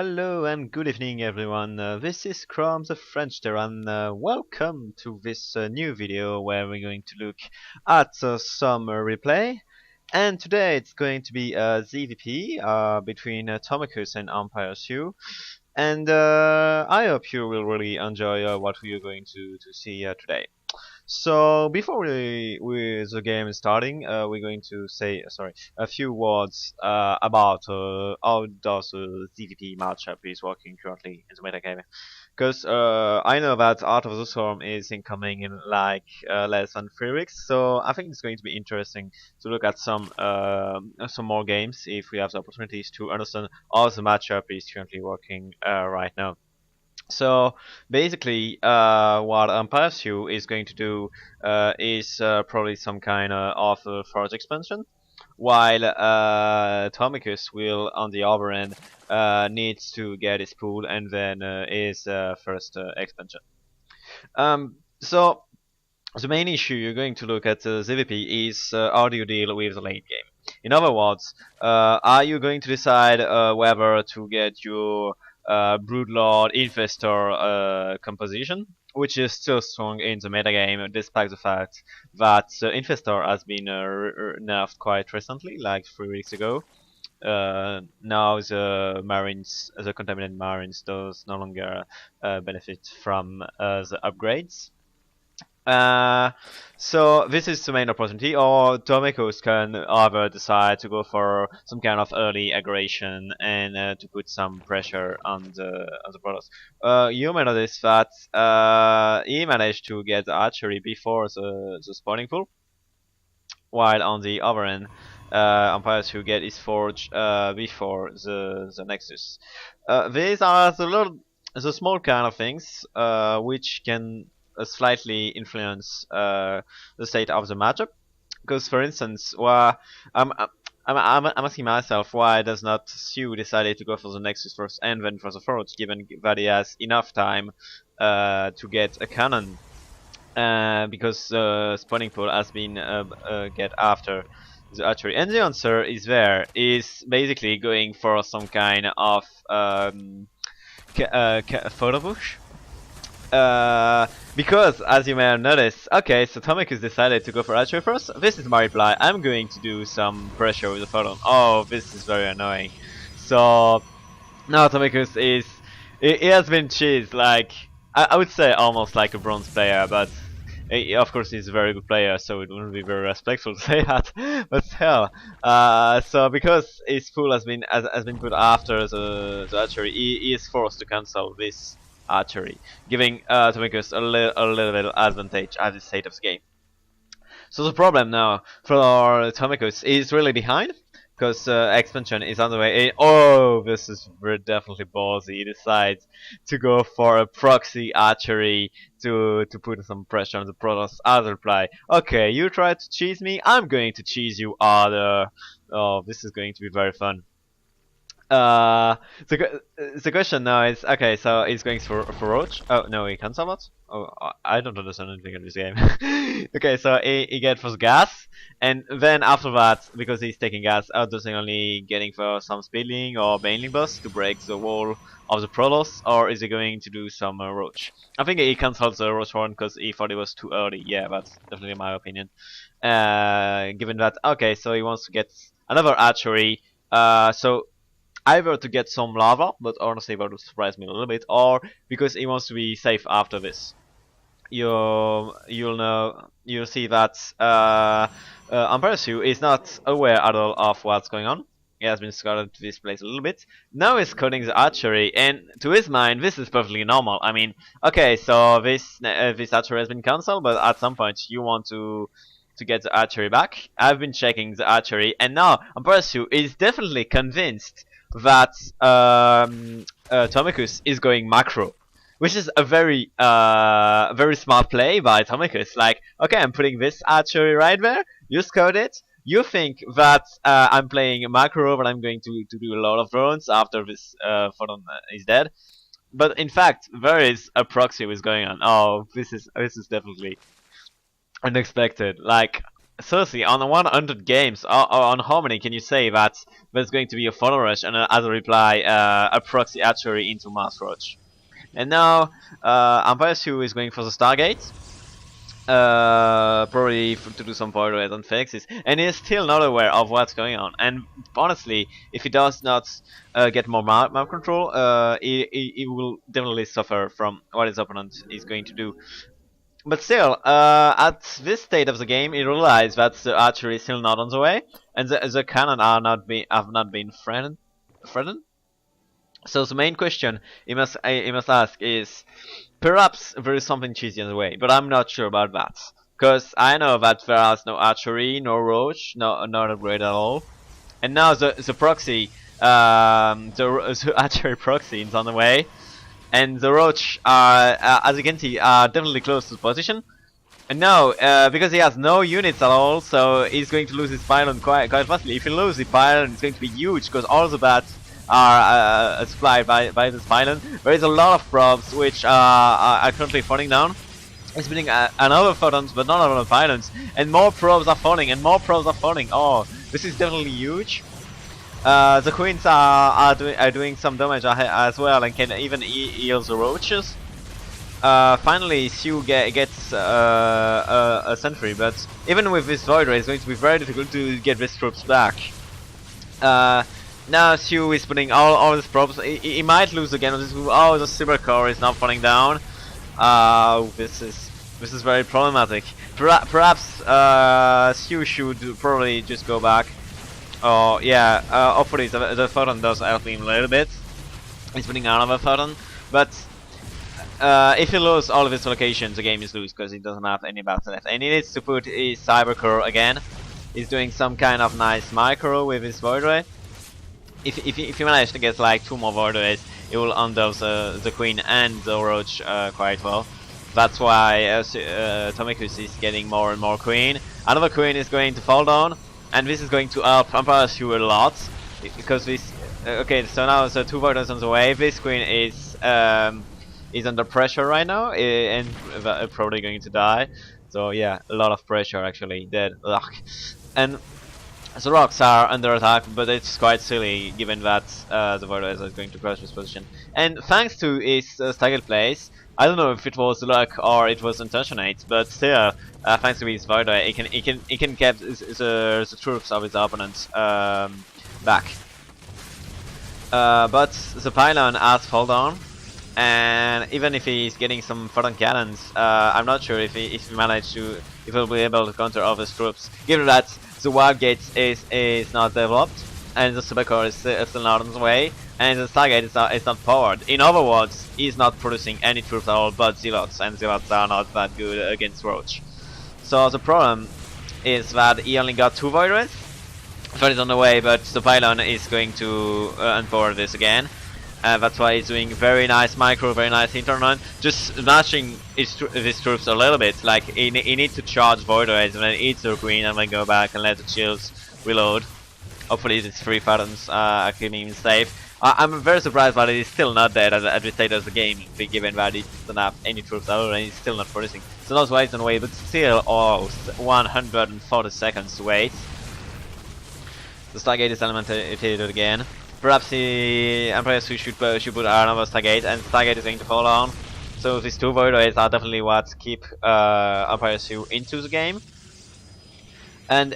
Hello and good evening everyone, this is Krom the French Terran. Welcome to this new video where we're going to look at some replay. And today it's going to be a ZVP between TomikuS and EmpireSew. And I hope you will really enjoy what we are going to see today. So before the game is starting, we're going to say a few words about how does the ZVP matchup is working currently in the metagame. Because I know that Art of the Storm is incoming in like less than 3 weeks, so I think it's going to be interesting to look at some more games if we have the opportunities to understand how the matchup is currently working right now. So basically, what EmpireSew is going to do is probably some kind of forge expansion, while TomikuS will, on the other end, needs to get his pool and then his first expansion. So the main issue you're going to look at ZVP is how do you deal with the late game. In other words, are you going to decide whether to get your Broodlord Infestor composition, which is still strong in the metagame, despite the fact that the Infestor has been nerfed quite recently, like 3 weeks ago. Now the Marines, the Contaminated Marines, does no longer benefit from the upgrades. So this is the main opportunity, or TomikuS can either decide to go for some kind of early aggression and to put some pressure on the products. You may notice that he managed to get the archery before the spawning pool, while on the other end, EmpireSew get his forge before the Nexus. These are the small kind of things which can slightly influence the state of the matchup. Because, for instance, I'm asking myself why does not Sew decided to go for the Nexus first and then for the Forge, given that he has enough time to get a cannon, because spawning pool has been get after the archery. And the answer is there, is basically going for some kind of photo push. Because, as you may have noticed, okay, so TomikuS decided to go for archery first. This is my reply. I'm going to do some pressure with the photon. Oh, this is very annoying. So now TomikuS is he has been cheesed, like I would say almost like a bronze player, but of course he's a very good player, so it wouldn't be very respectful to say that. But still, so because his pool has been put after the archery, he is forced to cancel this archery, giving TomikuS a little bit of advantage at the state of the game. So the problem now for TomikuS is really behind, because expansion is on the way. Oh, this is definitely ballsy. He decides to go for a proxy archery to put some pressure on the Protoss as a reply. Okay, you tried to cheese me, I'm going to cheese you harder. Oh, this is going to be very fun. The question now is, okay, so he's going for Roach. Oh no, he cancel it. Oh, I don't understand anything in this game. Okay, so he get for gas, and then after that, because he's taking gas, does he only getting for some speedling or baneling boss to break the wall of the Protoss, or is he going to do some Roach? I think he cancelled the Roach one because he thought it was too early. Yeah, that's definitely my opinion. Given that, okay, so he wants to get another archery. So either to get some lava, but honestly that would surprise me a little bit, or because he wants to be safe after this. You'll see that EmpireSew is not aware at all of what's going on. He has been scouted to this place a little bit. Now he's coding the archery, and to his mind, this is perfectly normal. I mean, okay, so this archery has been cancelled, but at some point you want to get the archery back. I've been checking the archery, and now EmpireSew is definitely convinced that TomikuS is going macro, which is a very smart play by TomikuS. Like, okay, I'm putting this archery right there, you scout it, you think that I'm playing macro, but I'm going to do a lot of drones after this photon is dead. But in fact, there is a proxy was going on. Oh, this is definitely unexpected. Like, seriously, on 100 games, on how many can you say that there's going to be a follow rush and as a reply, a proxy archery into Mars Roach? And now, EmpireSew is going for the Stargate. Probably to do some void rays and fixes, and he's still not aware of what's going on. And honestly, if he does not get more map control, he will definitely suffer from what his opponent is going to do. But still, at this state of the game, he realized that the archery is still not on the way, and the cannon have not been threatened. So the main question he must ask is, perhaps there is something cheesy on the way, but I'm not sure about that. Because I know that there is no archery, no roach, not upgrade at all. And now the proxy, the archery proxy is on the way. And the roach are, as you can see, are definitely close to the position. And now, because he has no units at all, so he's going to lose his pylon quite fastly. If he loses the pylon, it's going to be huge, because all the bats are supplied by this pylon. There is a lot of probes which are currently falling down. It's been another photons, but not another pylons, and more probes are falling, and more probes are falling. Oh, this is definitely huge. The queens are doing some damage as well, and can even heal the roaches. Finally, Sew gets a sentry, but even with this void ray, it's going to be very difficult to get these troops back. Now Sew is putting all his probes. He might lose again. Oh, the silver core is now falling down. This is very problematic. Perhaps Sew should probably just go back. Oh yeah, hopefully the photon does help him a little bit. He's putting another photon, but if he loses all of his locations, the game is loose because he doesn't have any bats left, and he needs to put his cyber core again. He's doing some kind of nice micro with his void ray. If you manage to get like 2 more void rays, it will undo the queen and the roach quite well. That's why TomikuS is getting more and more queen. Another queen is going to fall down, and this is going to help EmpireSew a lot, because this. Okay, so now 2 void rays on the way. This queen is under pressure right now, and probably going to die. So yeah, a lot of pressure actually. Dead. Ugh. And the rocks are under attack, but it's quite silly given that the void rays are going to crush this position. And thanks to his staggered place, I don't know if it was luck or it was intentionate, but still, thanks to his void ray, he can get the troops of his opponents back. But the pylon has fallen down, and even if he's getting some photon cannons, I'm not sure if he'll be able to counter all his troops, given that the wild gate is not developed, and the super core is still not on the way, and the Stargate is not powered. In other words, he's not producing any troops at all but Zealots, and Zealots are not that good against Roach. So the problem is that he only got 2 void rays. Third is on the way, but the pylon is going to unpower this again. That's why he's doing very nice micro, very nice internet, just matching his troops a little bit. Like he needs to charge void rays and then eat the green and then go back and let the shields reload. Hopefully these 3 photons are keeping him safe. I'm very surprised that he's still not dead at this stage of the game, given that he doesn't have any troops at all and he's still not producing. So that's why he's on the way, but still, 140 seconds to wait. The Stargate is eliminated again. Perhaps the EmpireSew should put another Stargate, and the Stargate is going to fall on. So these 2 void rays are definitely what keep EmpireSew into the game. And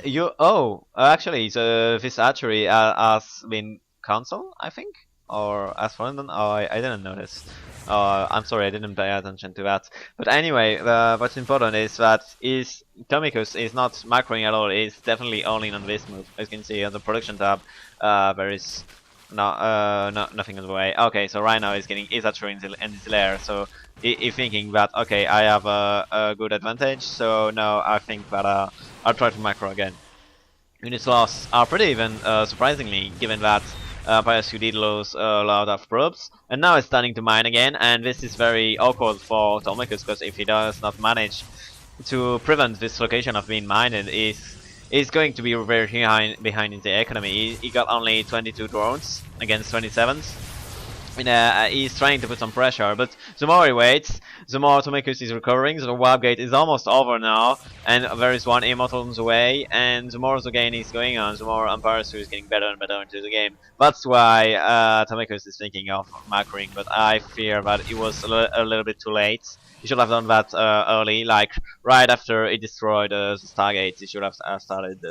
actually, this archery has been cancelled, I think, or as for London. Oh, I didn't notice. I'm sorry, I didn't pay attention to that. But anyway, what's important is that TomikuS is not macroing at all. He's definitely only on this move. As you can see on the production tab, there is nothing on the way. Okay, so right now he's archery in his lair. So he's thinking that okay, I have a good advantage. So now I think that I'll try to macro again. Units lost are pretty even, surprisingly, given that EmpireSew did lose a lot of probes, and now it's starting to mine again, and this is very awkward for TomikuS, because if he does not manage to prevent this location of being mined, he's going to be very behind in the economy. He got only 22 drones against 27s, He's trying to put some pressure, but the more he waits, the more TomikuS is recovering. The warp gate is almost over now, and there is one immortal on the way. And the more the game is going on, the more EmpireSew is getting better and better into the game. That's why TomikuS is thinking of macroing, but I fear that it was a little bit too late. He should have done that early, like right after he destroyed the Stargate. He should have started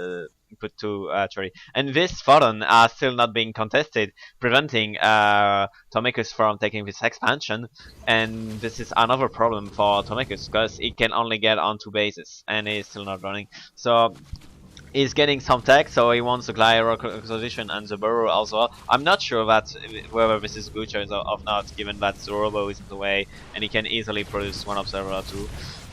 put two actually. And this photon are still not being contested, preventing TomikuS from taking this expansion, and this is another problem for TomikuS because it can only get on 2 bases and it's still not running. So he's getting some tech, so he wants the Glider acquisition and the Burrow also. I'm not sure that whether this is a good choice or not, given that the Robo is in the way and he can easily produce one observer or two.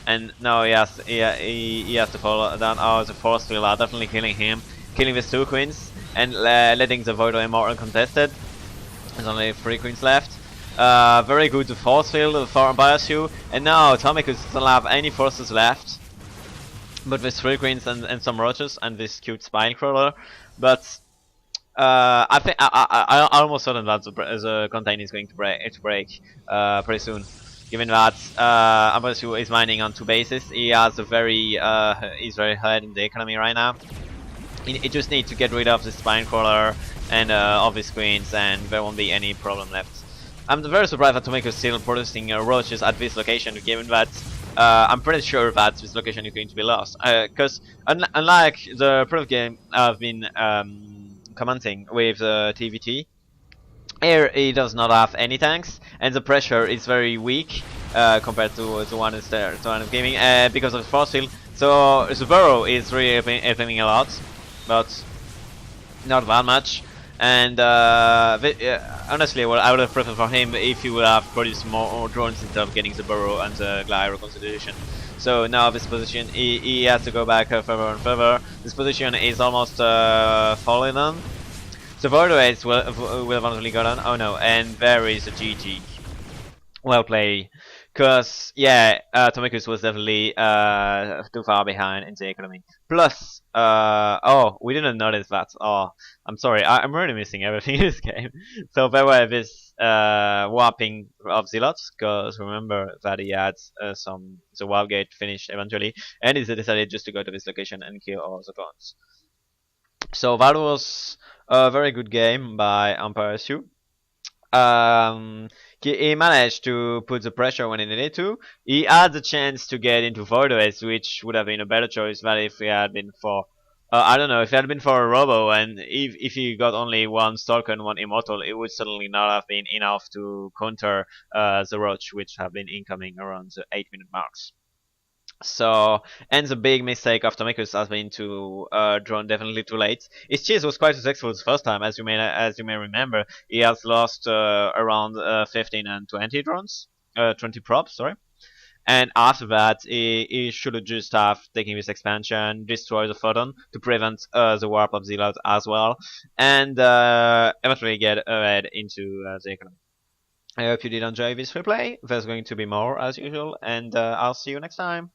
And now he has to fall down. Oh, the force field are definitely killing him, killing these 2 queens and letting the Void Immortal contested. There's only 3 queens left. Very good the force field for EmpireSew, and now TomikuS doesn't have any forces left, but with 3 queens and some roaches and this cute spine crawler. But I think I almost certain that the container is going to break pretty soon. Given that EmpireSew is mining on 2 bases, he has a he's very ahead in the economy right now. He just needs to get rid of the spine crawler and of his queens, and there won't be any problem left. I'm very surprised that TomikuS is still producing roaches at this location, given that I'm pretty sure that this location is going to be lost. Because unlike the previous game I've been commenting with TVT, here he does not have any tanks, and the pressure is very weak compared to the one is there, the one of gaming, because of the force field. So the Burrow is really helping a lot, but not that much. And honestly, well, I would have preferred for him if he would have produced more drones instead of getting the Burrow and the Glider consolidation. So now this position, he has to go back further and further. This position is almost falling on. The Voidoids will eventually go down. Oh no, and there is a GG. Well played. Because, yeah, TomikuS was definitely too far behind in the economy. Plus, oh, we didn't notice that. Oh, I'm sorry, I'm really missing everything in this game. So there were this warping of Zealots, because remember that he had the wild gate finished eventually, and he decided just to go to this location and kill all the clones. So that was a very good game by EmpireSew. He managed to put the pressure when he needed to. He had the chance to get into Voidoids, which would have been a better choice than if he had been for I don't know, if it had been for a Robo, and if he got only 1 Stalker and 1 Immortal, it would certainly not have been enough to counter the Roach, which have been incoming around the 8-minute marks. So, and the big mistake of TomikuS has been to drone definitely too late. His chase was quite successful the first time, as you may remember. He has lost around 15 and 20 drones, 20 props, sorry. And after that, he should just have taken this expansion, destroy the photon to prevent the warp of Zealot as well, and eventually get ahead into the economy. I hope you did enjoy this replay. There's going to be more as usual, and I'll see you next time.